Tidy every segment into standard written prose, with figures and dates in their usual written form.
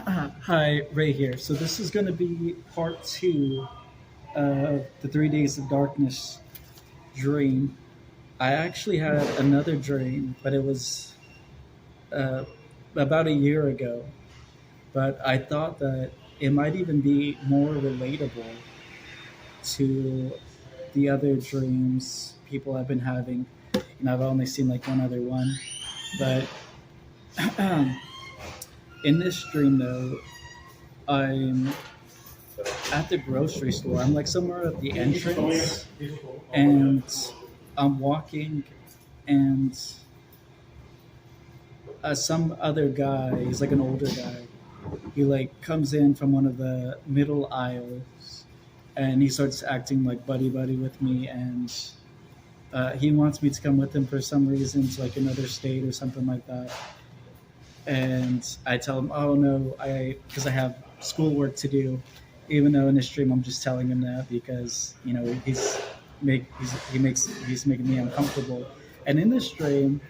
Hi, Ray here. So this is going to be part two of the 3 Days of Darkness dream. I actually had another dream, but it was uh, about a year ago. But I thought that it might even be more relatable to the other dreams people have been having. I've only seen like one other one, but in this dream though, I'm at the grocery store. I'm like somewhere at the entrance, and I'm walking, and some other guy, he's like an older guy, he like comes in from one of the middle aisles, and he starts acting like buddy buddy with me, and he wants me to come with him for some reason to like another state or something like that. And I tell him, oh no, I because I have schoolwork to do. Even though in this stream I'm just telling him that because he's making me uncomfortable. And in this stream,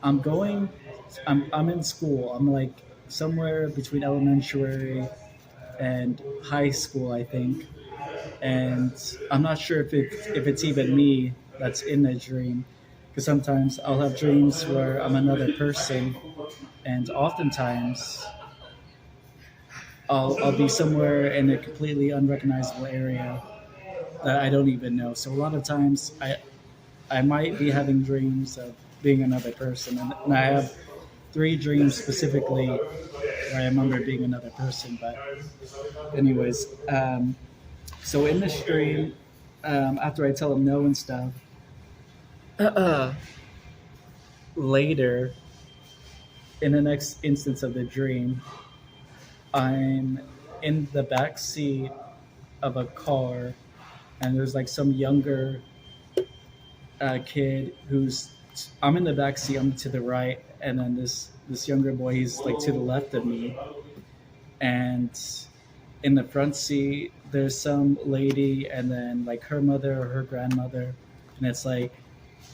I'm going, I'm in school. I'm like somewhere between elementary and high school, I think. And I'm not sure if it's even me that's in the dream, because sometimes I'll have dreams where I'm another person, and oftentimes I'll be somewhere in a completely unrecognizable area that I don't even know. So a lot of times I might be having dreams of being another person, and I have three dreams specifically where I remember being another person. But anyways, so in this dream, after I tell him no and stuff, later in the next instance of the dream, I'm in the back seat of a car, and there's like some younger kid who's I'm in the back seat. I'm to the right, and then this younger boy, he's like to the left of me, and in the front seat there's some lady, and then like her mother or her grandmother, and it's like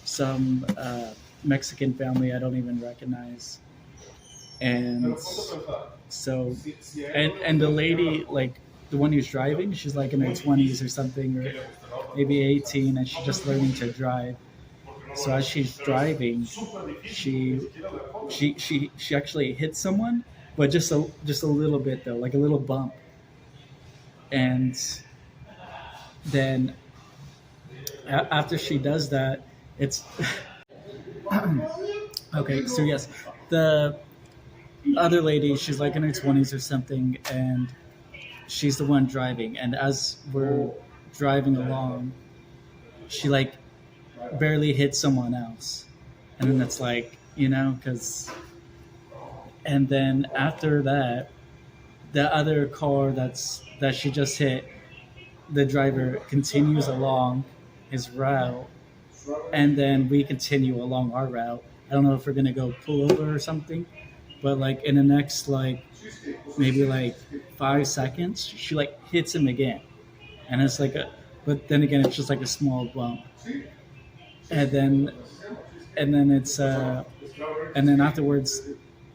some Mexican family I don't even recognize. And so, and the lady, like the one who's driving, she's like in her 20s or something, or maybe 18, and she's just learning to drive. So as she's driving, she she actually hits someone, but just a little bit though, like a little bump. And then after she does that, it's okay. So yes, the other lady, she's like in her 20s or something, and she's the one driving. And as we're driving along, she like barely hits someone else, and then it's like because. And then after that, the other car that she just hit, the driver continues along his route, and then we continue along our route. I don't know if we're gonna go pull over or something, but like in the next like maybe like 5 seconds, she like hits him again, and it's like a. But then again, it's just like a small bump, and then and then it's and then afterwards,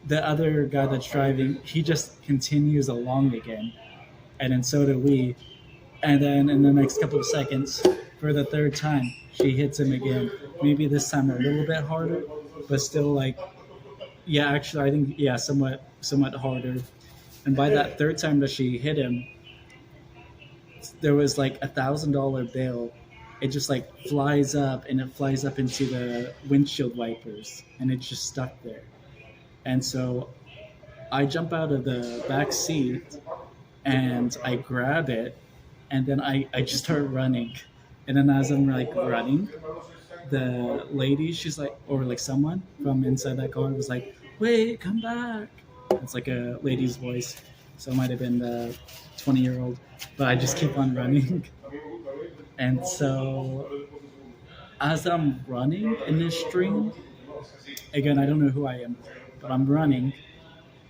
the other guy that's driving, he just continues along again, and then so do we. And then in the next couple of seconds, for the third time, she hits him again. Maybe this time a little bit harder, but still like yeah, actually I think yeah, somewhat harder. And by that third time that she hit him, there was like $1,000 bill. It just like flies up, and it flies up into the windshield wipers, and it's just stuck there. And so I jump out of the back seat, and I grab it, and then I just start running. And then as I'm like running, the lady, she's like, or like someone from inside that car was like, "Wait, come back!" It's like a lady's voice, so it might have been the 20-year-old. But I just keep on running, and so as I'm running in this stream, again, I don't know who I am, but I'm running,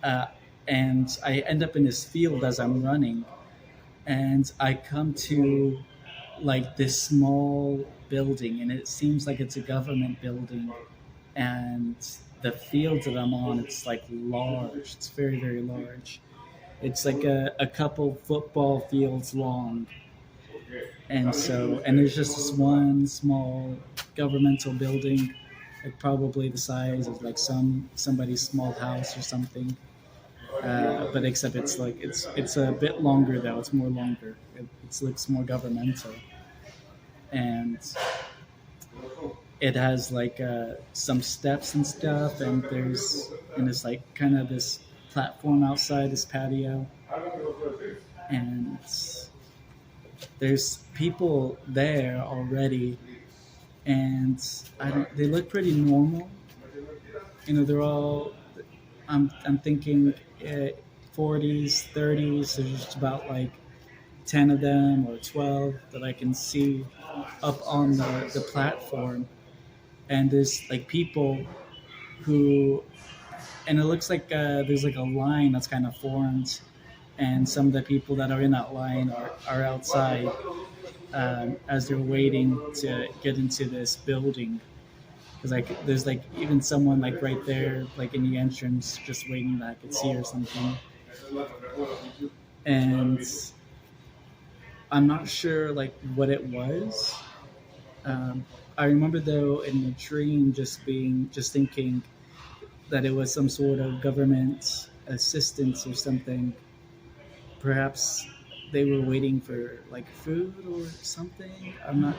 uh, and I end up in this field as I'm running, and I come to like this small building, and it seems like it's a government building, and the field that I'm on, it's like large, it's very very large, It's like a couple football fields long, and there's just this one small governmental building, like probably the size of like somebody's small house or something. But except it's a bit longer though. It's more longer. It looks more governmental, and it has like some steps and stuff. And it's like kind of this platform outside this patio, and there's people there already, and I don't. They look pretty normal. They're all. I'm thinking 40s, 30s. There's just about like 10 of them or 12 that I can see up on the platform. And there's like people who, and it looks like there's like a line that's kind of formed. And some of the people that are in that line are outside as they're waiting to get into this building. Because like there's like even someone like right there, like in the entrance, just waiting that I could see or something. And I'm not sure like what it was. I remember though in the dream just thinking that it was some sort of government assistance or something. Perhaps they were waiting for like food or something. I'm not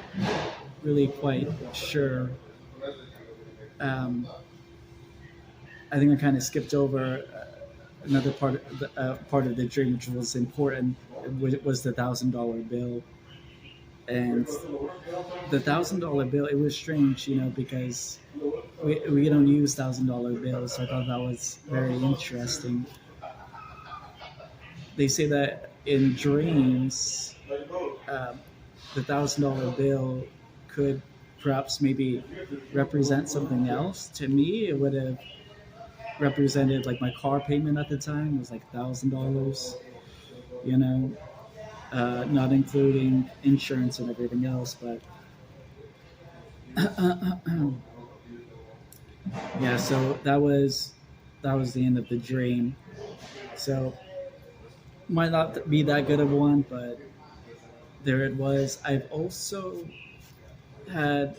really quite sure. Um, I think I kind of skipped over another part of the dream, which was important. Which was the $1,000 bill, and the $1,000 bill. It was strange, because we don't use $1,000 bills. So I thought that was very interesting. They say that in dreams, um, the $1,000 bill could perhaps maybe represent something else. To me, it would have represented like my car payment at the time was like $1,000. You know, not including insurance and everything else. But yeah, so that was the end of the dream. So might not be that good of one, but there it was. I've also had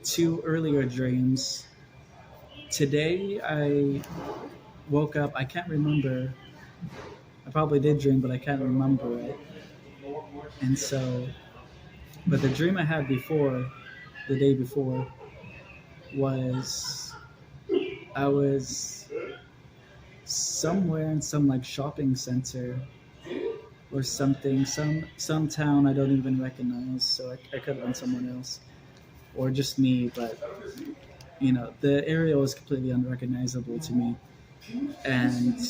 two earlier dreams. Today I woke up. I can't remember. I probably did dream, but I can't remember it. And so, but the dream I had before, the day before, was I was somewhere in some like shopping center or something, some town I don't even recognize. So I could have been someone else or just me, but the area was completely unrecognizable to me. And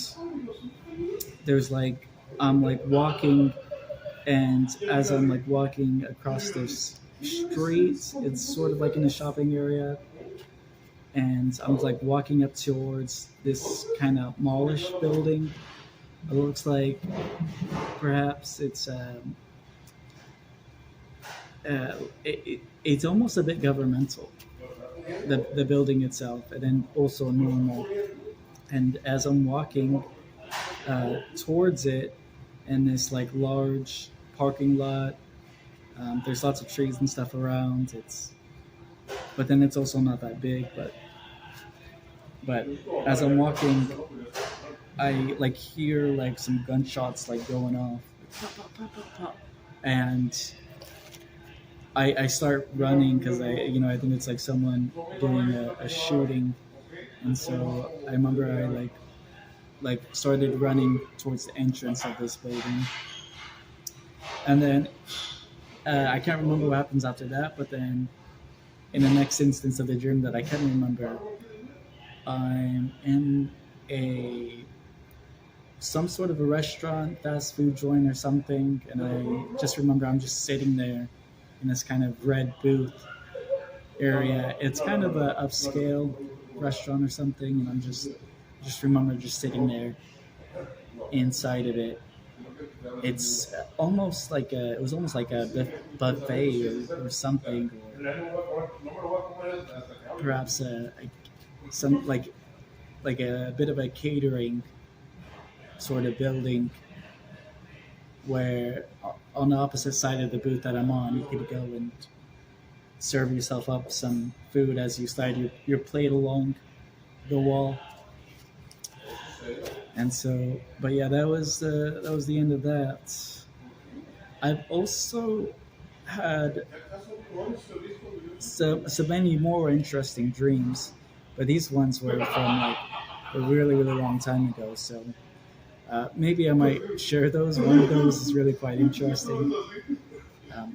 there's like I'm like walking, and as I'm like walking across this street, it's sort of like in a shopping area, and I'm like walking up towards this kind of mallish building. It looks like perhaps it's almost a bit governmental, the building itself, and then also normal. And as I'm walking towards it, in this like large parking lot, there's lots of trees and stuff around. But then it's also not that big. But as I'm walking, I like hear like some gunshots like going off, pop, pop, pop, pop, pop. And I start running because I think it's like someone doing a shooting, and so I remember I like started running towards the entrance of this building, and then I can't remember what happens after that. But then in the next instance of the dream that I can remember, I'm in a some sort of a restaurant, fast food joint or something, and I just remember I'm just sitting there in this kind of red booth area. It's kind of a upscale restaurant or something, and I'm just remember just sitting there inside of it. It's almost like it was almost like a buffet or something, or perhaps some like a bit of a catering sort of building where on the opposite side of the booth that I'm on, you could go and serve yourself up some food as you slide your plate along the wall. And so, but yeah, that was the end of that. I've also had so many more interesting dreams, but these ones were from like a really really long time ago. So maybe I might share those. One of those is really quite interesting. Um,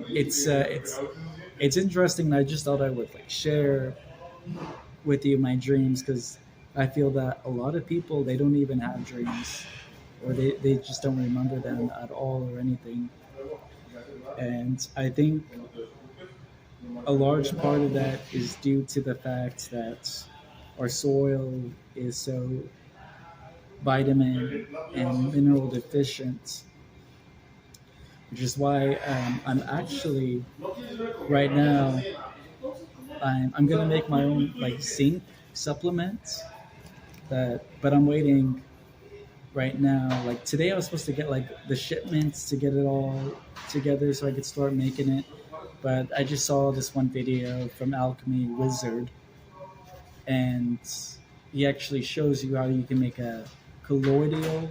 it's it's interesting. And I just thought I would like share with you my dreams because I feel that a lot of people they don't even have dreams or they just don't remember them at all or anything. And I think a large part of that is due to the fact that our soil is so vitamin and mineral deficient, which is why I'm actually right now I'm gonna make my own like zinc supplement that, but I'm waiting right now. Like today, I was supposed to get like the shipments to get it all together so I could start making it. But I just saw this one video from Alchemy Wizard, and he actually shows you how you can make a colloidal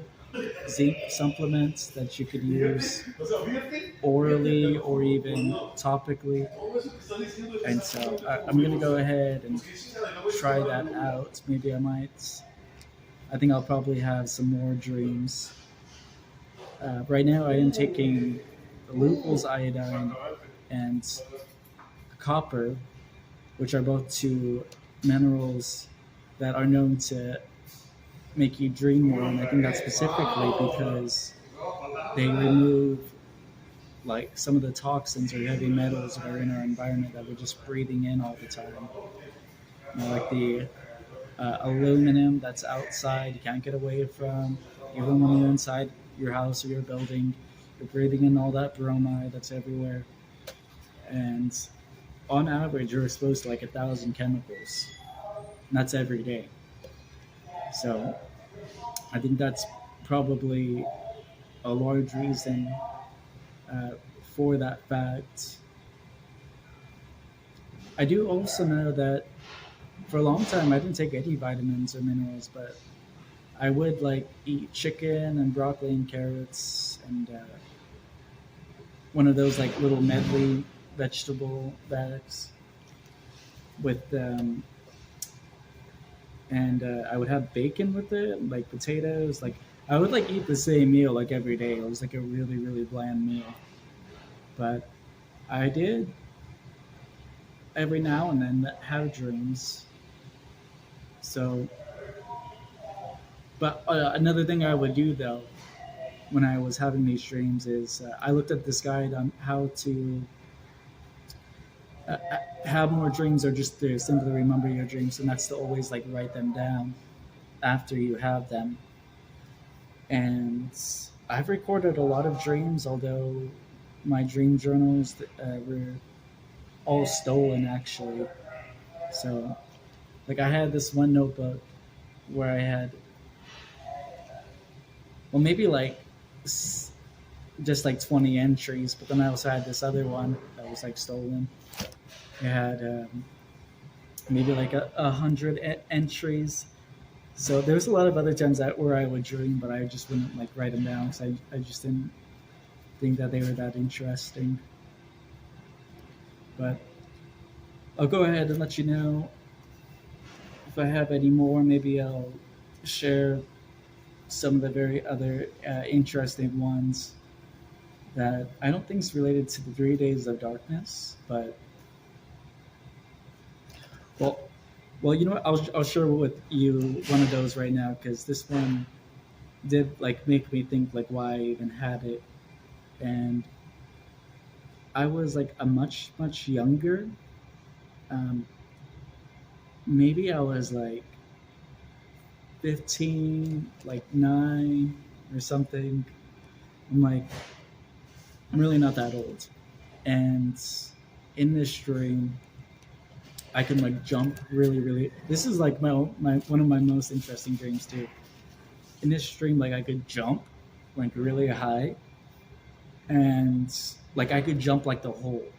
zinc supplement that you could use orally or even topically. And so I'm gonna go ahead and try that out. Maybe I might. I think I'll probably have some more dreams. Right now, I am taking Lupul's iodine and copper, which are both two minerals that are known to make you dream more. And I think that's specifically because they remove like some of the toxins or heavy metals that are in our environment that we're just breathing in all the time. You know, like the aluminum that's outside, you can't get away from. Even when you're inside your house or your building, you're breathing in all that bromide that's everywhere. And on average, you're exposed to like 1,000 chemicals. And that's every day. So I think that's probably a large reason uh, for that fact. I do also know that for a long time I didn't take any vitamins or minerals, but I would like eat chicken and broccoli and carrots and one of those like little medley vegetable bags with and I would have bacon with it, like potatoes. Like I would like eat the same meal like every day. It was like a really really bland meal, but I did every now and then have dreams. So, but another thing I would do though when I was having these dreams is I looked at this guide on how to have more dreams or just to simply remember your dreams, and that's to always like write them down after you have them. And I've recorded a lot of dreams, although my dream journals were all stolen actually. So, like, I had this one notebook where I had, well, maybe like just like 20 entries, but then I also had this other one that was like stolen. It had maybe like 100 entries. So there was a lot of other times that where I would dream, but I just wouldn't like write them down because I just didn't think that they were that interesting. But I'll go ahead and let you know if I have any more. Maybe I'll share some of the very other interesting ones that I don't think is related to the 3 days of darkness, but well, you know what? I'll share with you one of those right now because this one did like make me think like why I even had it, and I was like a much younger. Um, maybe I was like 15, like 9 or something. I'm like I'm really not that old, and in this dream I can like jump really, really. This is like my one of my most interesting dreams too. in this dream, like I could jump like really high, and like I could jump like the Hulk.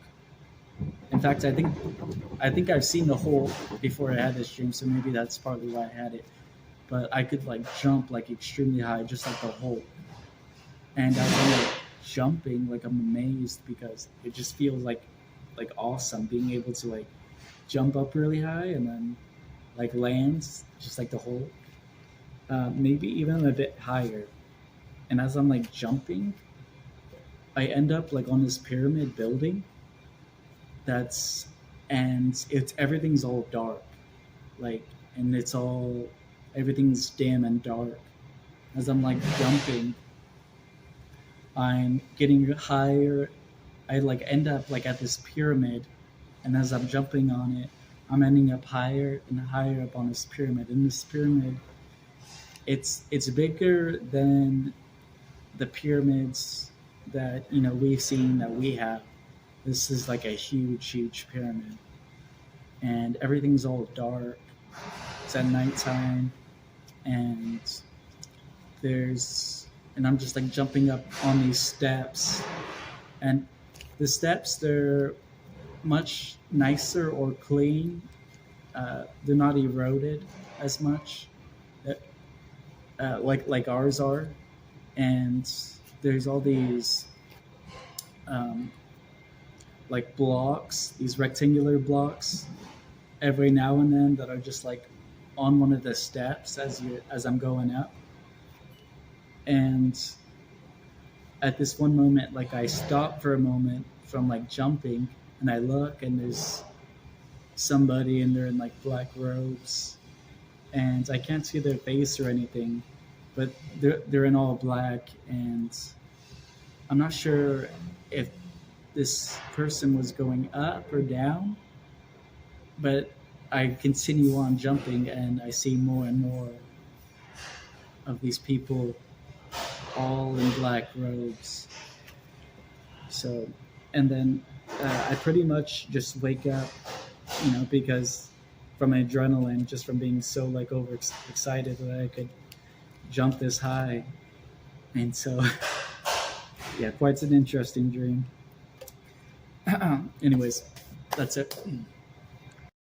In fact, I think I've seen the Hulk before I had this dream, so maybe that's partly why I had it. But I could like jump like extremely high, just like the Hulk. And as I'm like jumping, like I'm amazed because it just feels like awesome being able to like jump up really high and then like lands just like the Hulk. Maybe even a bit higher. And as I'm like jumping, I end up like on this pyramid building that's and it's everything's all dark, like, and it's all everything's dim and dark. As I'm like jumping, I'm getting higher. I like end up like at this pyramid, and as I'm jumping on it, I'm ending up higher and higher up on this pyramid. And this pyramid, it's bigger than the pyramids that we've seen that we have. This is like a huge, huge pyramid, and everything's all dark. It's at nighttime, and and I'm just like jumping up on these steps, and the steps they're much nicer or clean. They're not eroded as much, uh, like ours are, and there's all these um, like blocks, these rectangular blocks, every now and then that are just like on one of the steps as I'm going up. And at this one moment, like I stop for a moment from like jumping, and I look, and there's somebody, and they're in like black robes, and I can't see their face or anything, but they're in all black, and I'm not sure if this person was going up or down, but I continue on jumping, and I see more and more of these people all in black robes. So, and then I pretty much just wake up, because from adrenaline, just from being so like over excited that I could jump this high. And so, yeah, quite an interesting dream. Anyways, that's it.